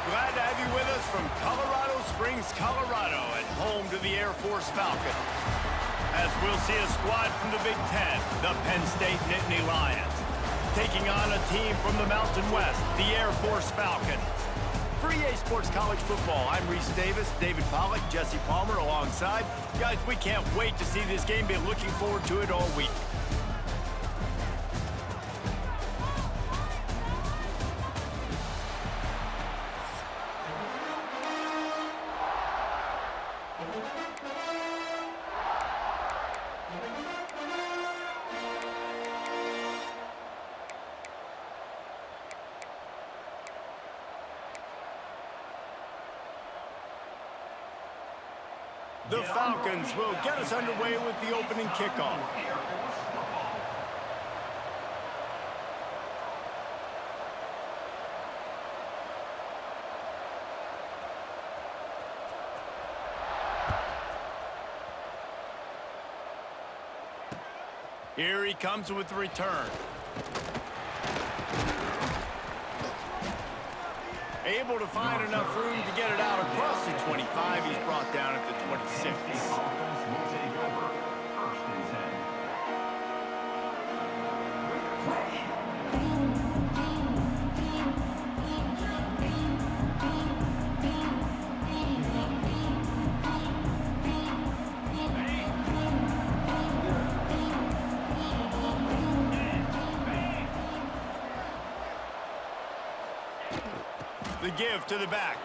Glad to have you with us from Colorado Springs, Colorado, and home to the Air Force Falcons. As we'll see a squad from the Big Ten, the Penn State Nittany Lions, taking on a team from the Mountain West, the Air Force Falcons. For EA Sports College Football, I'm Reese Davis, David Pollack, Jesse Palmer alongside. Guys, we can't wait to see this game. Been looking forward to it all week. The Falcons will get us underway with the opening kickoff. Here he comes with the return. Able to find enough room to get it out across the 25. He's brought down at the 26. The give to the back.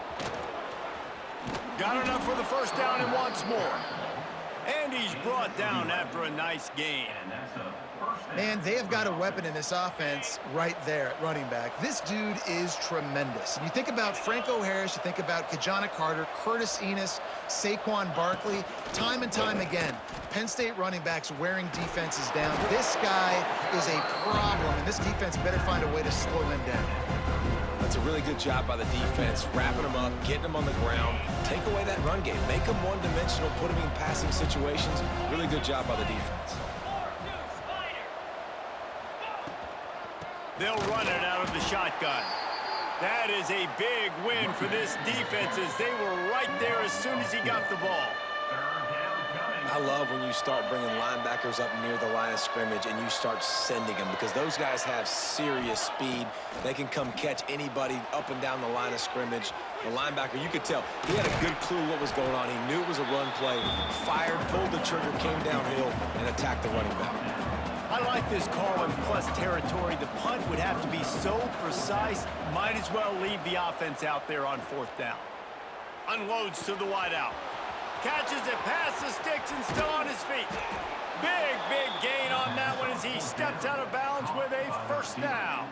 Got enough for the first down and wants more. And he's brought down after a nice gain. Man, they have got a weapon in this offense right there at running back. This dude is tremendous. And you think about Franco Harris, you think about Kajana Carter, Curtis Enis, Saquon Barkley, time and time again, Penn State running backs wearing defenses down. This guy is a problem, and this defense better find a way to slow him down. That's a really good job by the defense, wrapping them up, getting them on the ground, take away that run game, make them one-dimensional, put them in passing situations. Really good job by the defense. They'll run it out of the shotgun. That is a big win for this defense as they were right there as soon as he got the ball. I love when you start bringing linebackers up near the line of scrimmage and you start sending them because those guys have serious speed. They can come catch anybody up and down the line of scrimmage. The linebacker, you could tell, he had a good clue what was going on. He knew it was a run play, fired, pulled the trigger, came downhill, and attacked the running back. I like this call in plus territory. The punt would have to be so precise, might as well leave the offense out there on fourth down. Unloads to the wideout. Catches it past the sticks and still on his feet. Big gain on that one as he steps out of bounds with a first down.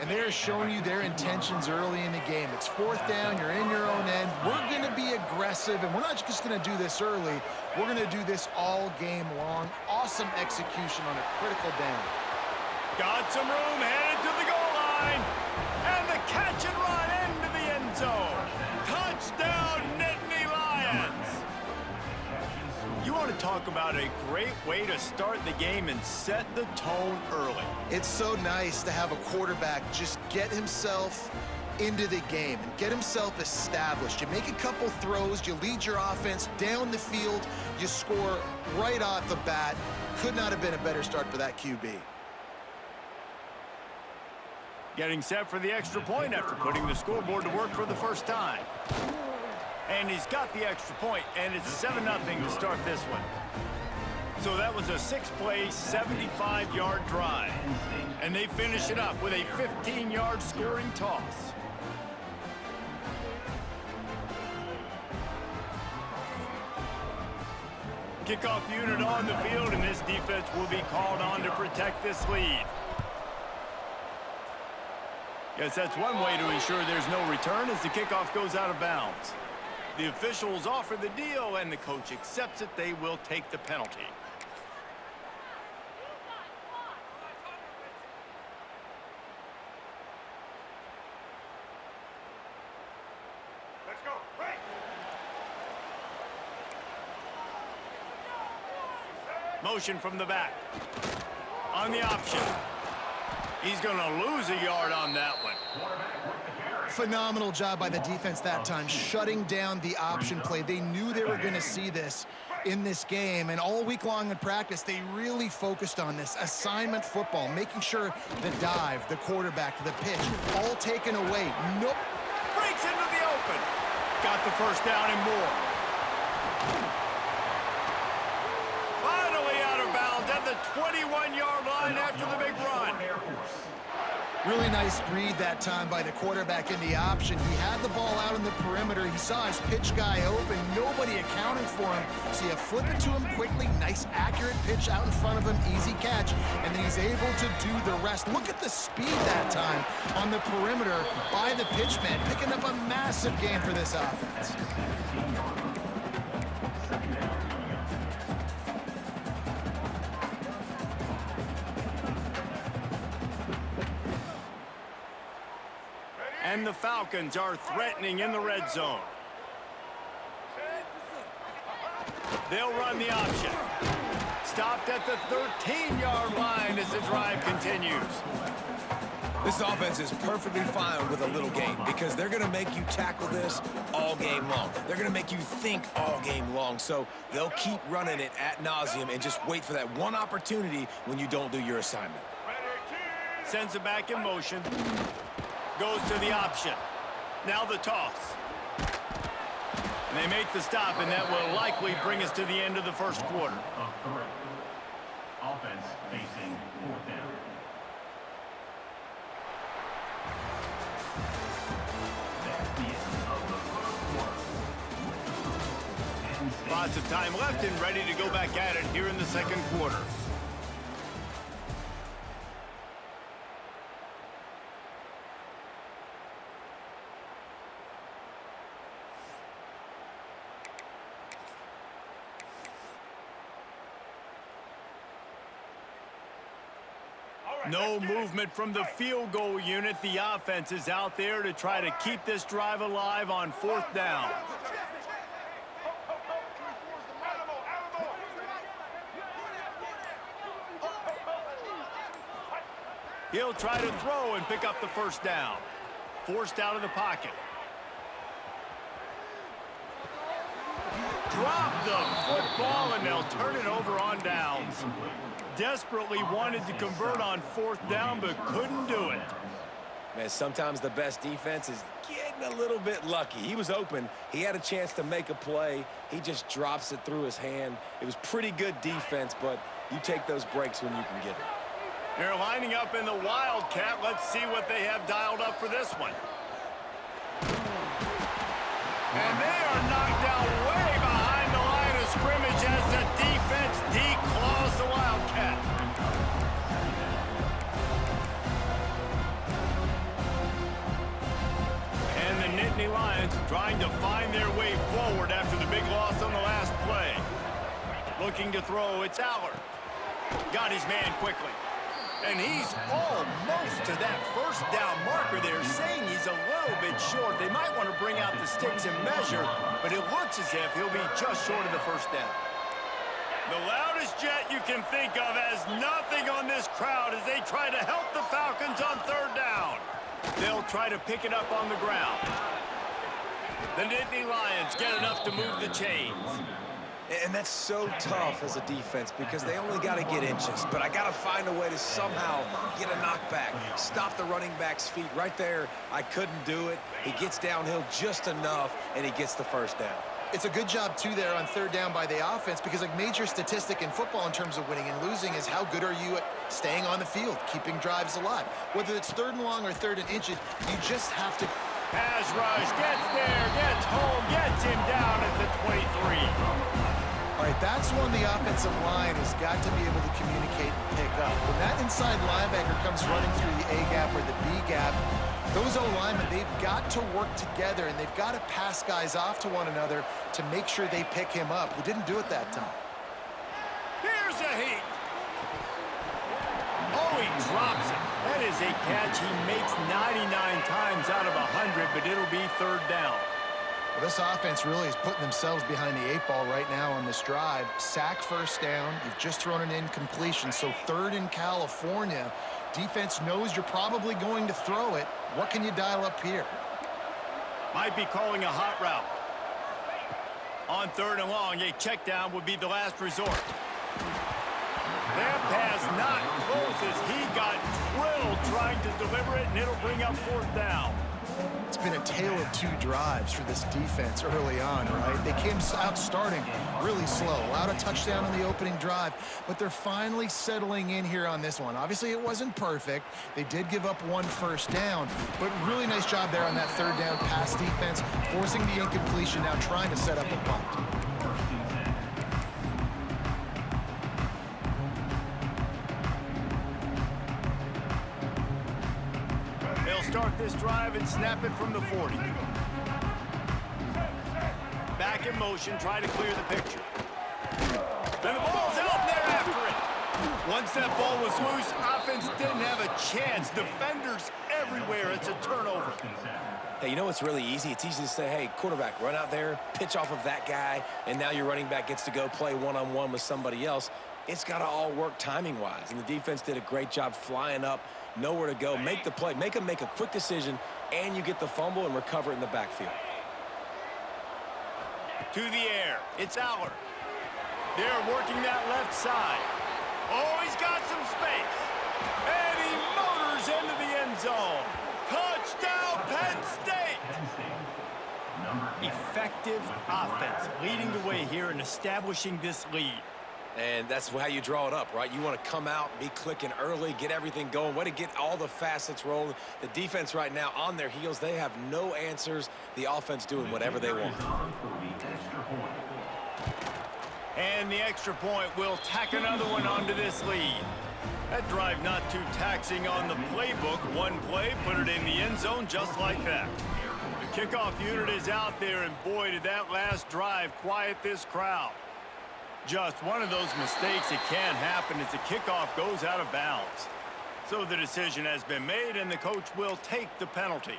And they're showing you their intentions early in the game. It's fourth down, you're in your own end. We're going to be aggressive, and we're not just going to do this early. We're going to do this all game long. Awesome execution on a critical down. Got some room, headed to the goal line. And the catch and run into the end zone. Touchdown, Nittany Lions. You want to talk about a great way to start the game and set the tone early. It's so nice to have a quarterback just get himself into the game and get himself established. You make a couple throws, you lead your offense down the field, you score right off the bat. Could not have been a better start for that QB. Getting set for the extra point after putting the scoreboard to work for the first time. And he's got the extra point, and it's 7-0 to start this one. So that was a 6-play, 75-yard drive. And they finish it up with a 15-yard scoring toss. Kickoff unit on the field, and this defense will be called on to protect this lead. Guess that's one way to ensure there's no return as the kickoff goes out of bounds. The officials offer the deal, and the coach accepts it. They will take the penalty. Let's go. Right. Motion from the back. On the option. He's going to lose a yard on that one. Phenomenal job by the defense that time, shutting down the option play. They knew they were going to see this in this game, and all week long in practice, they really focused on this assignment football, making sure the dive, the quarterback, the pitch, all taken away. Nope. Breaks into the open. Got the first down and more. Finally out of bounds at the 21-yard line after the big run. Really nice read that time by the quarterback in the option. He had the ball out in the perimeter. He saw his pitch guy open. Nobody accounting for him. So you flip it to him quickly. Nice, accurate pitch out in front of him. Easy catch. And then he's able to do the rest. Look at the speed that time on the perimeter by the pitchman, picking up a massive gain for this offense. And the Falcons are threatening in the red zone. They'll run the option. Stopped at the 13-yard line as the drive continues. This offense is perfectly fine with a little gain because they're going to make you tackle this all game long. They're going to make you think all game long. So they'll keep running it ad nauseum and just wait for that one opportunity when you don't do your assignment. Sends it back in motion. Goes to the option. Now the toss. And they make the stop, and that will likely bring us to the end of the first quarter. Offense facing fourth down. That's the end of the first quarter. Lots of time left and ready to go back at it here in the second quarter. No movement from the field goal unit. The offense is out there to try to keep this drive alive on fourth down. He'll try to throw and pick up the first down. Forced out of the pocket. Drop the football, and they'll turn it over on downs. Desperately wanted to convert on fourth down, but couldn't do it. Man, sometimes the best defense is getting a little bit lucky. He was open. He had a chance to make a play. He just drops it through his hand. It was pretty good defense, but you take those breaks when you can get it. They're lining up in the Wildcat. Let's see what they have dialed up for this one. And they are knocked down way behind the line of scrimmage as the defense declaws the Wildcat. And the Nittany Lions trying to find their way forward after the big loss on the last play. Looking to throw, it's Allard. Got his man quickly. And he's almost to that first down marker there, saying he's a little bit short. They might want to bring out the sticks and measure, but it looks as if he'll be just short of the first down. The loudest jet you can think of has nothing on this crowd as they try to help the Falcons on third down. They'll try to pick it up on the ground. The Nittany Lions get enough to move the chains. And that's so tough as a defense because they only got to get inches. But I got to find a way to somehow get a knockback, stop the running back's feet. Right there, I couldn't do it. He gets downhill just enough, and he gets the first down. It's a good job, too, there on third down by the offense because a major statistic in football in terms of winning and losing is how good are you at staying on the field, keeping drives alive. Whether it's third and long or third and inches, you just have to... Pass rush, gets there, gets home, gets him down at the 23. All right, that's one the offensive line has got to be able to communicate and pick up. When that inside linebacker comes running through the A gap or the B gap, those O-linemen, they've got to work together, and they've got to pass guys off to one another to make sure they pick him up. They didn't do it that time. Here's a heat. Oh, he drops it. That is a catch he makes 99 times out of 100, but it'll be third down. Well, this offense really is putting themselves behind the 8 ball right now on this drive. Sack first down. You've just thrown an incompletion, so third in California. Defense knows you're probably going to throw it. What can you dial up here? Might be calling a hot route. On 3rd and long, a check down would be the last resort. That pass not close as he got drilled trying to deliver it, and it'll bring up 4th down. It's been a tale of 2 drives for this defense early on, right? They came out starting really slow, allowed a touchdown on the opening drive, but they're finally settling in here on this one. Obviously, it wasn't perfect. They did give up 1 first down, but really nice job there on that 3rd down pass defense, forcing the incompletion, now trying to set up a punt. Start this drive and snap it from the 40. Back in motion, try to clear the picture. Then the ball's out there after it. Once that ball was loose, offense didn't have a chance. Defenders everywhere. It's a turnover. Hey, you know what's really easy? It's easy to say, hey, quarterback, run out there, pitch off of that guy, and now your running back gets to go play one-on-one with somebody else. It's got to all work timing-wise, and the defense did a great job flying up, nowhere to go, make the play, make them make a quick decision, and you get the fumble and recover it in the backfield. To the air, it's Aller. They're working that left side. Oh, he's got some space. And he motors into the end zone. Touchdown, Penn State! Effective offense, leading the way here and establishing this lead. And that's how you draw it up, right? You want to come out, be clicking early, get everything going, way to get all the facets rolling. The defense right now on their heels, they have no answers. The offense doing whatever they want. And the extra point will tack another one onto this lead. That drive not too taxing on the playbook. One play, put it in the end zone just like that. The kickoff unit is out there, and boy, did that last drive quiet this crowd. Just one of those mistakes that can happen as the kickoff goes out of bounds. So the decision has been made, and the coach will take the penalty.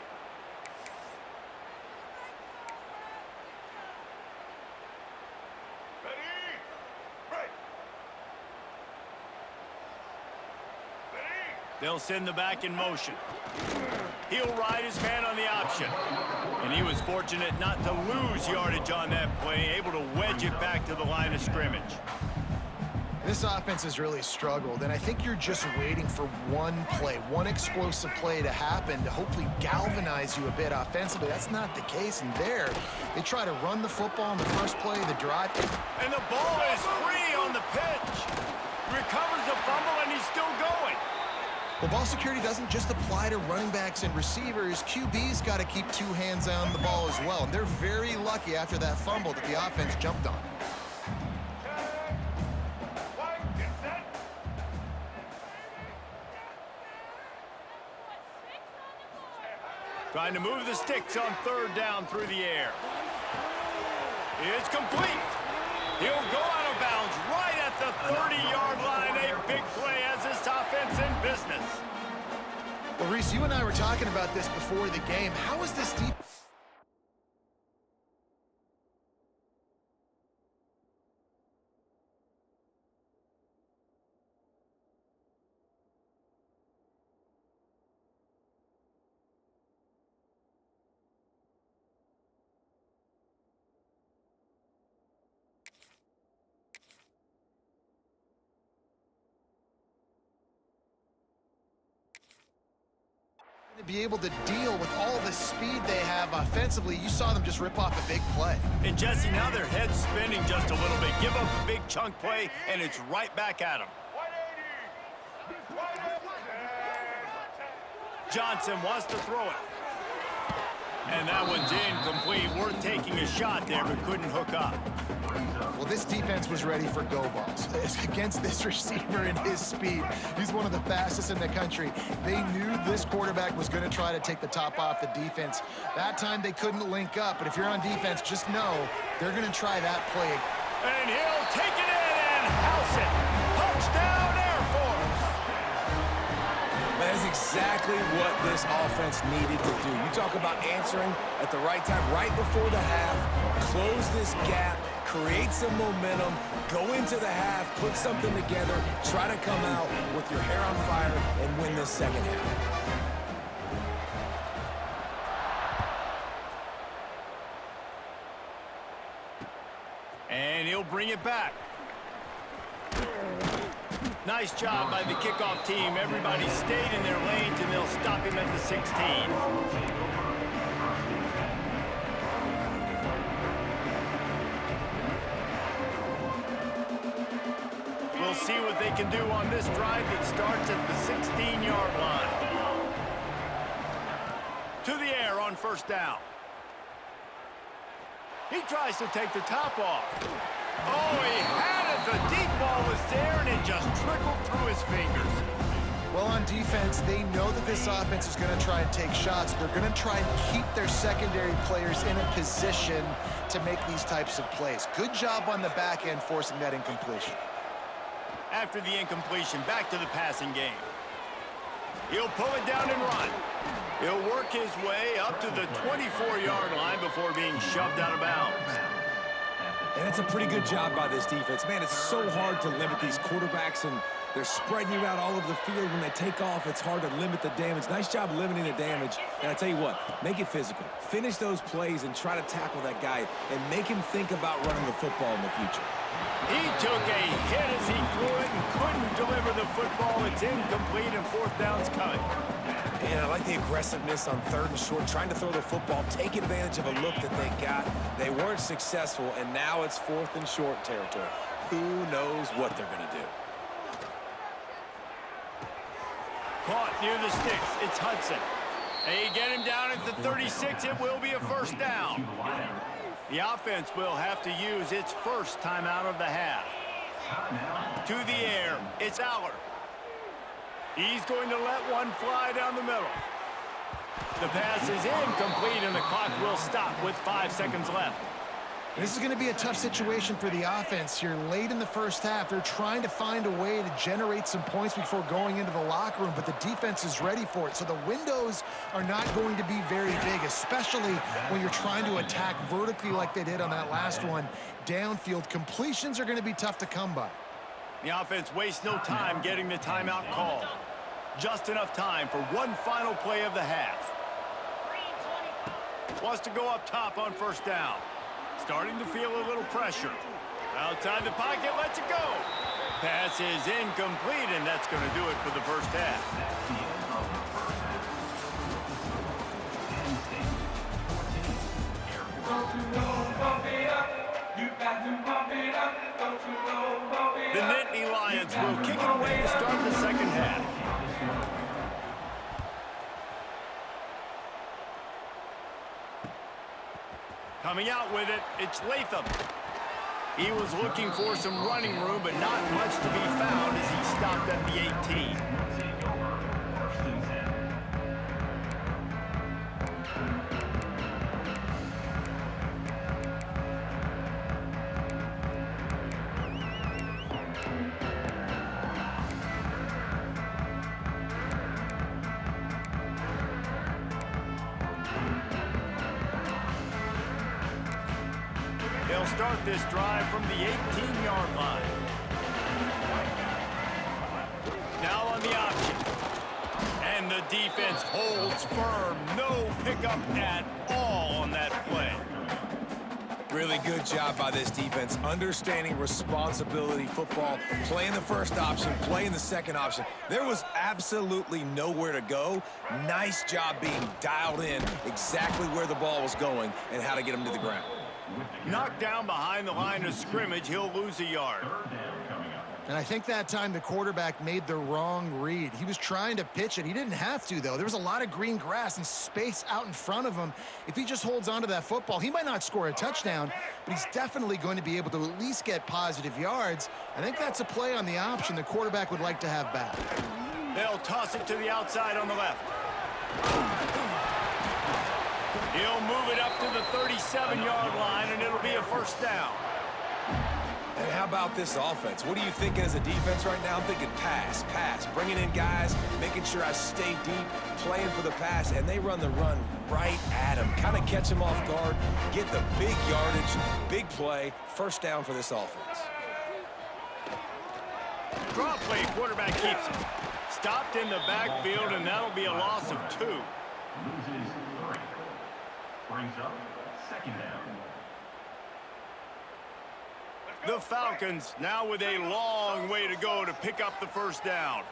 They'll send the back in motion. He'll ride his man on the option. And he was fortunate not to lose yardage on that play, able to wedge it back to the line of scrimmage. This offense has really struggled, and I think you're just waiting for one play, one explosive play to happen to hopefully galvanize you a bit offensively. That's not the case, and there, they try to run the football in the first play of the drive. And the ball is free on the pitch. Recovers the fumble, and he's still going. Well, ball security doesn't just apply to running backs and receivers. QB's got to keep 2 hands on the ball as well, and they're very lucky after that fumble that the offense jumped on. Trying to move the sticks on 3rd down through the air. It's complete. He'll go out of bounds right at the 30-yard line. A big play as this offense in business. Well, Reese, you and I were talking about this before the game. How is this deep? To be able to deal with all the speed they have offensively. You saw them just rip off a big play. And Jesse, now their head's spinning just a little bit. Give up a big chunk play, and it's right back at them. Johnson wants to throw it. And that one's incomplete. Worth taking a shot there, but couldn't hook up. Well, this defense was ready for go balls. Against this receiver and his speed, he's one of the fastest in the country. They knew this quarterback was going to try to take the top off the defense. That time they couldn't link up, but if you're on defense, just know they're going to try that play. And he'll take it in and house it. Touchdown, Air Force. That is exactly what this offense needed to do. You talk about answering at the right time, right before the half, close this gap, create some momentum, go into the half, put something together, try to come out with your hair on fire and win this second half. And he'll bring it back. Nice job by the kickoff team. Everybody stayed in their lanes, and they'll stop him at the 16. We'll see what they can do on this drive that starts at the 16-yard line. To the air on first down. He tries to take the top off. Oh, he had it. The deep ball was there, and it just trickled through his fingers. Well, on defense, they know that this offense is going to try and take shots. They're going to try and keep their secondary players in a position to make these types of plays. Good job on the back end forcing that incompletion. After the incompletion, back to the passing game. He'll pull it down and run. He'll work his way up to the 24-yard line before being shoved out of bounds. And it's a pretty good job by this defense. Man, it's so hard to limit these quarterbacks, and they're spreading you out all over the field. When they take off, it's hard to limit the damage. Nice job limiting the damage. And I tell you what, make it physical. Finish those plays and try to tackle that guy and make him think about running the football in the future. He took a hit as he threw it and couldn't deliver the football. It's incomplete, and fourth down's coming. And I like the aggressiveness on third and short, trying to throw the football, take advantage of a look that they got. They weren't successful, and now it's fourth and short territory. Who knows what they're going to do? Caught near the sticks. It's Hudson. They get him down at the 36. It will be a first down. The offense will have to use its first timeout of the half. To the air, it's Aller. He's going to let one fly down the middle. The pass is incomplete, and the clock will stop with 5 seconds left. This is going to be a tough situation for the offense here. Late in the first half, they're trying to find a way to generate some points before going into the locker room, but the defense is ready for it. So the windows are not going to be very big, especially when you're trying to attack vertically like they did on that last one. Downfield completions are going to be tough to come by. The offense wastes no time getting the timeout called. Just enough time for one final play of the half. Wants to go up top on first down. Starting to feel a little pressure. Outside the pocket, lets it go. Pass is incomplete, and that's going to do it for the first half. The Nittany Lions will kick it away to start the second half. Coming out with it, it's Latham. He was looking for some running room, but not much to be found as he stopped at the 18. They'll start this drive from the 18-yard line. Now on the option. And the defense holds firm. No pickup at all on that play. Really good job by this defense, understanding responsibility football, playing the first option, playing the second option. There was absolutely nowhere to go. Nice job being dialed in exactly where the ball was going and how to get him to the ground. Knocked down behind the line of scrimmage, he'll lose a yard. And I think that time the quarterback made the wrong read. He was trying to pitch it. He didn't have to, though. There was a lot of green grass and space out in front of him. If he just holds on to that football, he might not score a touchdown, but he's definitely going to be able to at least get positive yards. I think that's a play on the option the quarterback would like to have back. They'll toss it to the outside on the left. He'll move it up to the 37-yard line, and it'll be a first down. And how about this offense? What are you thinking as a defense right now? I'm thinking pass, pass, bringing in guys, making sure I stay deep, playing for the pass, and they run the run right at him. Kind of catch him off guard, get the big yardage, big play, first down for this offense. Draw play, quarterback keeps it. Stopped in the backfield, and that'll be a loss of 2. Loses 3. Brings up second down. The Falcons now with a long way to go to pick up the first down.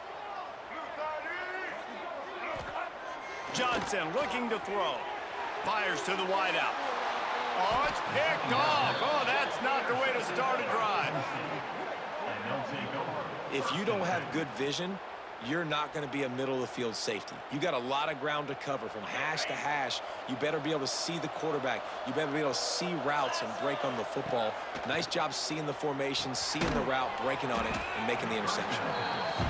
Johnson looking to throw. Fires to the wideout. Oh, it's picked off. Oh, that's not the way to start a drive. If you don't have good vision, you're not going to be a middle-of-the-field safety. You got a lot of ground to cover from hash to hash. You better be able to see the quarterback. You better be able to see routes and break on the football. Nice job seeing the formation, seeing the route, breaking on it, and making the interception.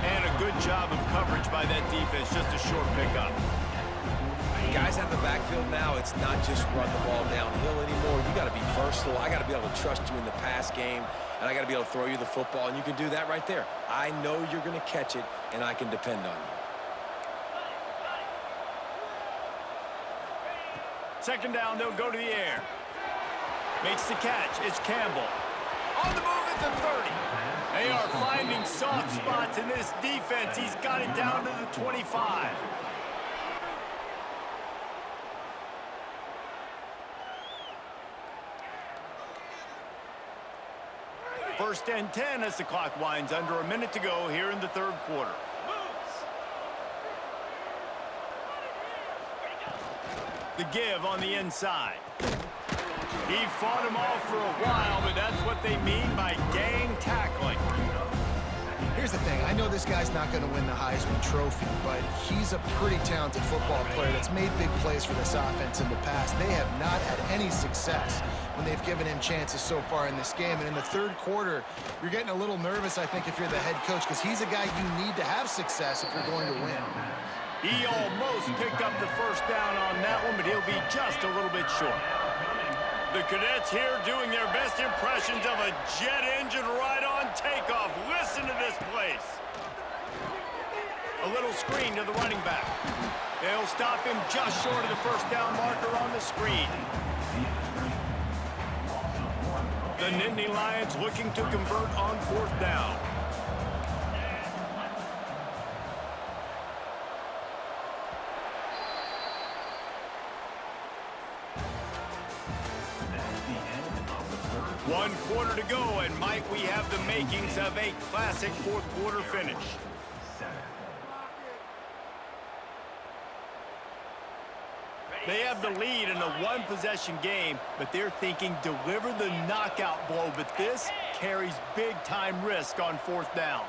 And a good job of coverage by that defense. Just a short pickup. Guys out of the backfield now, it's not just run the ball downhill anymore. You got to be versatile. I got to be able to trust you in the pass game, and I got to be able to throw you the football, and you can do that right there. I know you're going to catch it, and I can depend on you. Second down, they'll go to the air. Makes the catch. It's Campbell. On the move at the 30. They are finding soft spots in this defense. He's got it down to the 25. First and 10 as the clock winds under a minute to go here in the third quarter. The give on the inside. He fought him off for a while, but that's what they mean by gang tackling. Here's the thing. I know this guy's not going to win the Heisman Trophy, but he's a pretty talented football player that's made big plays for this offense in the past. They have not had any success when they've given him chances so far in this game. And in the third quarter, you're getting a little nervous, I think, if you're the head coach, because he's a guy you need to have success if you're going to win. He almost picked up the first down on that one, but he'll be just a little bit short. The Cadets here doing their best impressions of a jet engine right on takeoff. Listen to this place. A little screen to the running back. They'll stop him just short of the first down marker on the screen. The Nittany Lions looking to convert on fourth down. One quarter to go, and might we have the makings of a classic fourth quarter finish. They have the lead in a one-possession game, but they're thinking deliver the knockout blow, but this carries big-time risk on fourth down.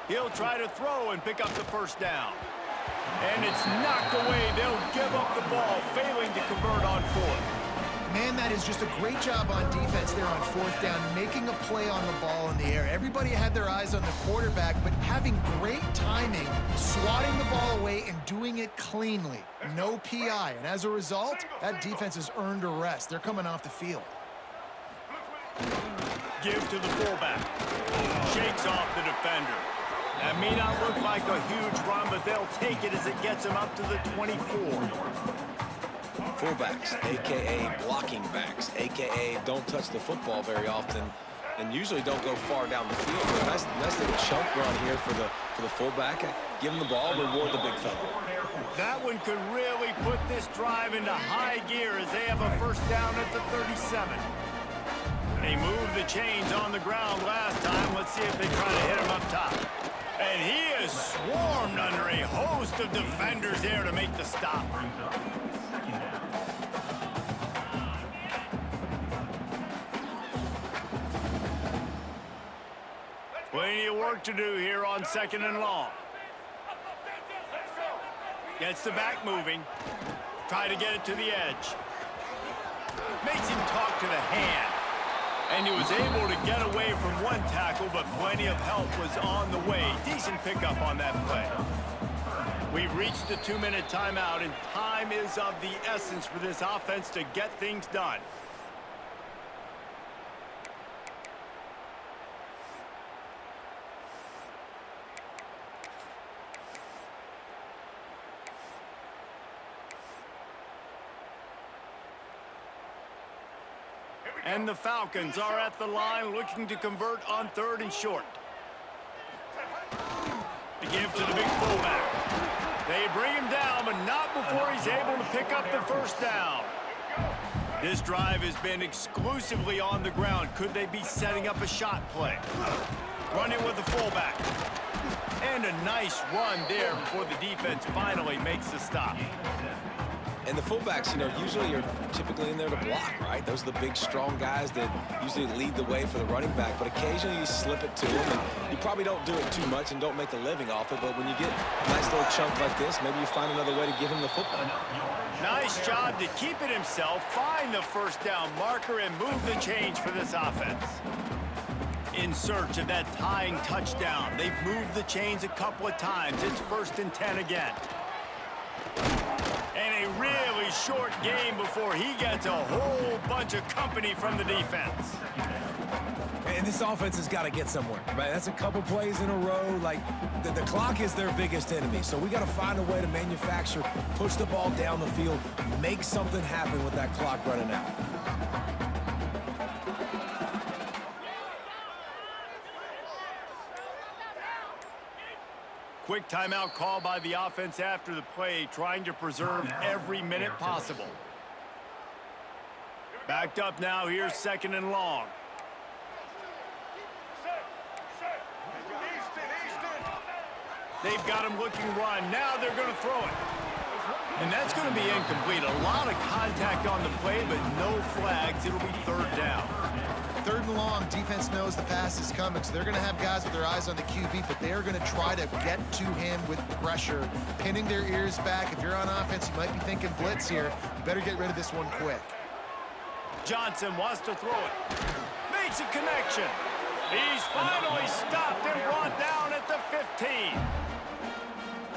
He'll try to throw and pick up the first down. And it's knocked away. They'll give up the ball, failing to convert on fourth. Man, that is just a great job on defense there on fourth down, making a play on the ball in the air. Everybody had their eyes on the quarterback, but having great timing, swatting the ball away and doing it cleanly. No PI. And as a result, that defense has earned a rest. They're coming off the field. Give to the fullback. Shakes off the defender. That may not look like a huge run, but they'll take it as it gets them up to the 24. Fullbacks, a.k.a. blocking backs, a.k.a. don't touch the football very often and usually don't go far down the field. But nice little chunk run here for the fullback. Give him the ball, reward the big fella. That one could really put this drive into high gear as they have a first down at the 37. They moved the chains on the ground last time. Let's see if they try to hit him up top. And he is swarmed under a host of defenders there to make the stop. Plenty of work to do here on second and long. Gets the back moving. Try to get it to the edge. Makes him talk to the hand. And he was able to get away from one tackle, but plenty of help was on the way. Decent pickup on that play. We've reached the 2-minute timeout, and time is of the essence for this offense to get things done. And the Falcons are at the line looking to convert on third and short. To give to the big fullback. They bring him down, but not before he's able to pick up the first down. This drive has been exclusively on the ground. Could they be setting up a shot play? Running with the fullback. And a nice run there before the defense finally makes the stop. And the fullbacks, usually are typically in there to block, right? Those are the big, strong guys that usually lead the way for the running back. But occasionally you slip it to them, and you probably don't do it too much and don't make a living off it. But when you get a nice little chunk like this, maybe you find another way to give him the football. Nice job to keep it himself, find the first down marker, and move the change for this offense. In search of that tying touchdown. They've moved the chains a couple of times. It's 1st and 10 again. And a really short game before he gets a whole bunch of company from the defense. And this offense has got to get somewhere, right? That's a couple plays in a row. Like, the clock is their biggest enemy. So we got to find a way to manufacture, push the ball down the field, make something happen with that clock running out. Quick timeout call by the offense after the play, trying to preserve every minute possible. Backed up now, here's 2nd and long. They've got him looking run. Now they're going to throw it. And that's going to be incomplete. A lot of contact on the play, but no flags. It'll be 3rd down. 3rd and long, defense knows the pass is coming, so they're going to have guys with their eyes on the QB, but they are going to try to get to him with pressure, pinning their ears back. If you're on offense, you might be thinking blitz here. You better get rid of this one quick. Johnson wants to throw it. Makes a connection. He's finally stopped and brought down at the 15.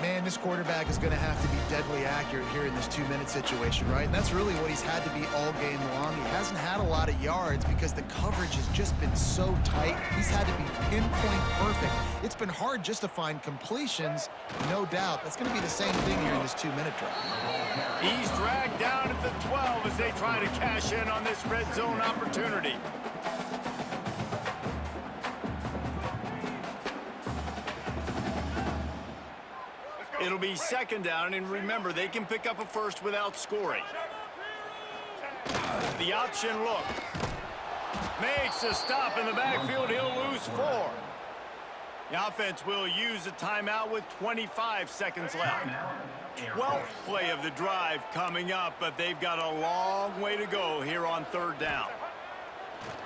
Man, this quarterback is going to have to be deadly accurate here in this 2-minute situation, right? And that's really what he's had to be all game long. He hasn't had a lot of yards because the coverage has just been so tight. He's had to be pinpoint perfect. It's been hard just to find completions, no doubt. That's going to be the same thing here in this 2-minute drive. He's dragged down at the 12 as they try to cash in on this red zone opportunity. It'll be 2nd down, and remember, they can pick up a first without scoring. The option look. Makes a stop in the backfield. He'll lose 4. The offense will use a timeout with 25 seconds left. 12th play of the drive coming up, but they've got a long way to go here on 3rd down.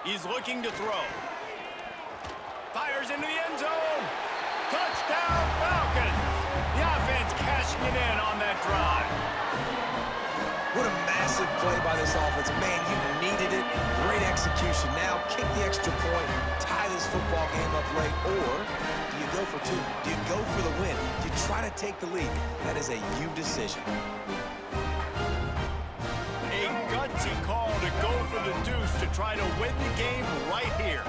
He's looking to throw. Fires into the end zone. Touchdown, Falcons. The offense cashing it in on that drive. What a massive play by this offense. Man, you needed it. Great execution. Now kick the extra point, tie this football game up late, or do you go for 2? Do you go for the win? Do you try to take the lead? That is a you decision. A gutsy call to go for the deuce to try to win the game right here.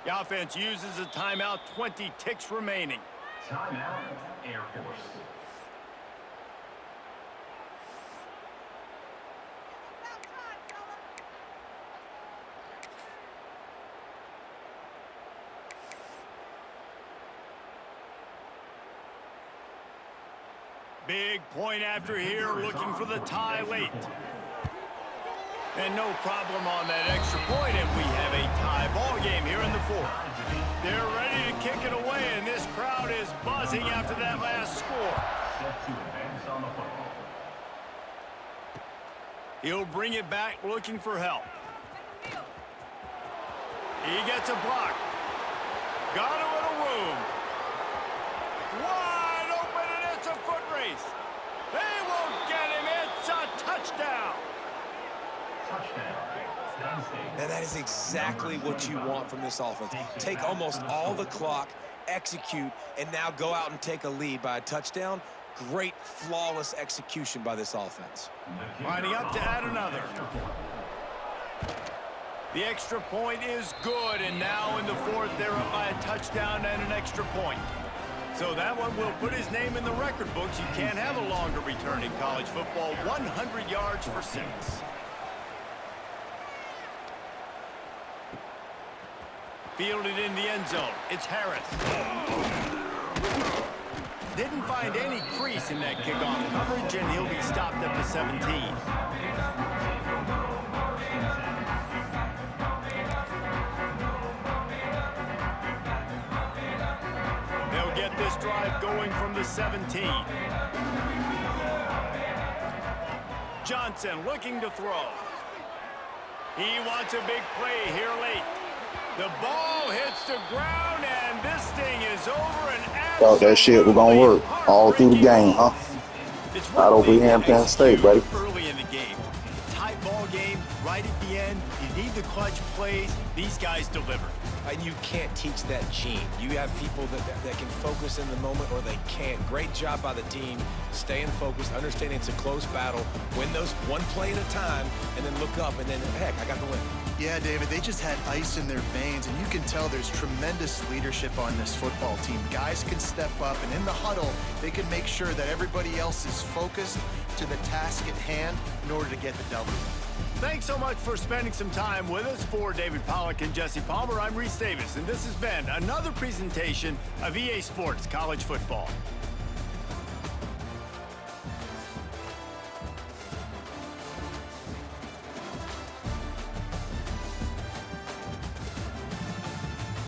The offense uses a timeout, 20 ticks remaining. Timeout, Air Force. Big point after here, looking for the tie late. And no problem on that extra point, and we have a tie ball game here in the 4th. They're ready to kick it away, and this crowd is buzzing after that last score. Set to advance on the football. He'll bring it back looking for help. He gets a block. Got a little room. Wide open, and it's a foot race. They won't get him. It's a touchdown. And that is exactly what you want from this offense. Take almost all the clock, execute, and now go out and take a lead by a touchdown. Great, flawless execution by this offense. Lining up to add another. The extra point is good, and now in the 4th, they're up by a touchdown and an extra point. So that one will put his name in the record books. You can't have a longer return in college football. 100 yards for 6. Fielded in the end zone. It's Harris. Didn't find any crease in that kickoff coverage, and he'll be stopped at the 17. They'll get this drive going from the 17. Johnson looking to throw. He wants a big play here late. The ball hits the ground, and this thing is over and Thought that shit was gonna work all through the game, huh? Not over here in Penn State, buddy. Early in the game. Tight ball game, right at the end. You need the clutch plays. These guys deliver. And you can't teach that gene. You have people that can focus in the moment or they can't. Great job by the team, staying focused, understanding it's a close battle, win those one play at a time, and then look up, and then, heck, I got the win. Yeah, David, they just had ice in their veins, and you can tell there's tremendous leadership on this football team. Guys can step up, and in the huddle, they can make sure that everybody else is focused to the task at hand in order to get the W. Thanks so much for spending some time with us. For David Pollack and Jesse Palmer, I'm Reese Davis, and this has been another presentation of EA Sports College Football.